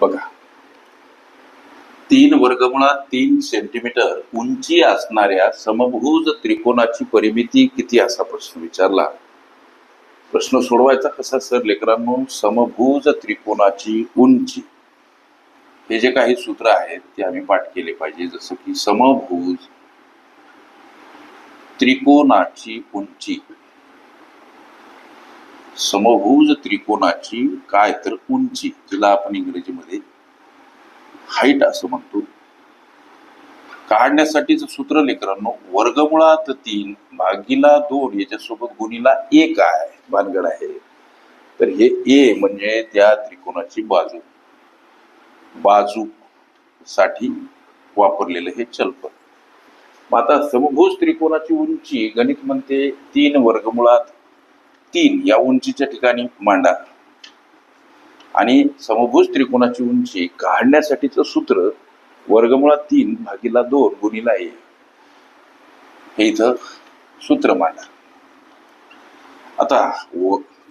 बघा, 3 वर्गमुळात 3 सेंटीमीटर उंची असणाऱ्या समभुज त्रिकोणाची परिमिती किती असा प्रश्न विचारला. प्रश्न सोडवायचा कसा सर लेकरांनो? समभुज त्रिकोणाची उंची, हे जे काही सूत्र आहेत ते आम्ही पाठ केले पाहिजे. जसं की समभुज त्रिकोणाची उंची, समभुज त्रिकोणाची काय तर उंची, जिला आपण इंग्रजीमध्ये हाईट असं म्हणतो. काढण्यासाठीचं सूत्र लेकरांनो, वर्गमुळात 3 भागीला 2 याच्यासोबत गुणीला 1 आहे, भानगड आहे. तर हे ए म्हणजे त्या त्रिकोणाची बाजू, बाजू साठी वापरलेलं हे चलपद. मग आता समभुज त्रिकोणाची उंची गणित म्हणते 3 या उंचीच्या ठिकाणी मांडा, आणि समभुज त्रिकोणाची उंची काढण्यासाठीचं सूत्र वर्गमुळात 3 भागीला 2 गुणीला 1, हे इथं सूत्र मांडा. आता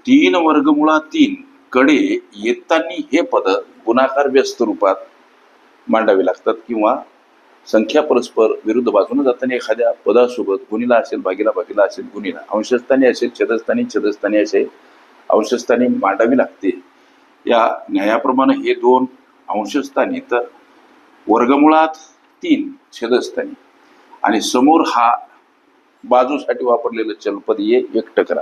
3 कडे येताना हे पद गुणाकार व्यस्त रूपात मांडावे लागतात, किंवा संख्या परस्पर विरुद्ध बाजूने जाताना एखाद्या पदासोबत गुणीला असेल, भागीला असेल, गुणीला अंशस्थानी असेल, छेदस्थानी असेल, अंशस्थानी मांडावी लागते. या न्यायाप्रमाणे हे 2 अंशस्थानी, तर वर्गमुळात 3 छेदस्थानी, आणि समोर हा बाजूसाठी वापरलेलं चलपद ये एकटं करा.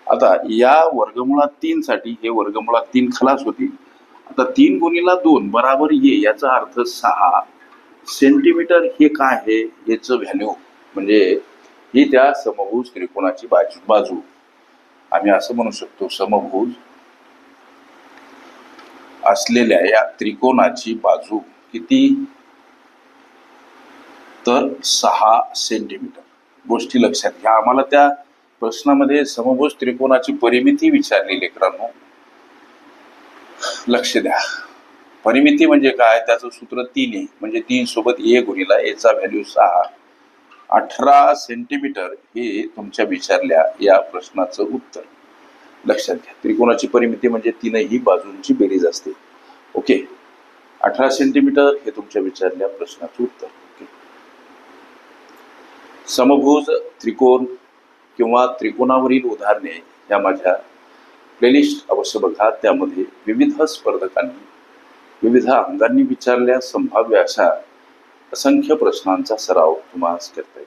आता या वर्गमुळात 3 साठी हे वर्गमुळात 3 खलास होती. आता 3 गुणीला 2 बराबर ये, याचा अर्थ 6 सेंटीमीटर हे काय आहे याचं व्हॅल्यू, म्हणजे ही त्या समभुज त्रिकोणाची बाजू आम्ही असं म्हणू शकतो. समभुज असलेल्या या त्रिकोणाची बाजू किती? तर 6 सेंटीमीटर. गोष्टी लक्षात घ्या. आम्हाला त्या प्रश्नामध्ये समभुज त्रिकोणाची परिमिती विचारली लेकरांनो, लक्ष द्या. परिमिती म्हणजे काय? त्याचं सूत्र 3 आहे, म्हणजे 3 सोबत ए गुणीला एचा व्हॅल्यू 6, 18 सेंटीमीटर हे तुमच्या विचारल्या या प्रश्नाचं उत्तर. लक्षात घ्या, त्रिकोणाची परिमिती म्हणजे 3ही बाजूंची बेरीज असते. ओके, 18 सेंटीमीटर हे तुमच्या विचारल्या प्रश्नाचं उत्तर. ओके, समभुज त्रिकोण किंवा त्रिकोणावरील उदाहरणे या माझ्या प्लेलिस्ट अवश्य बघा. त्यामध्ये विविध स्पर्धकांनी विविध अंगांनी विचारल्या संभाव्य अशा असंख्य प्रश्नांचा सराव तुम्हाला करता येईल.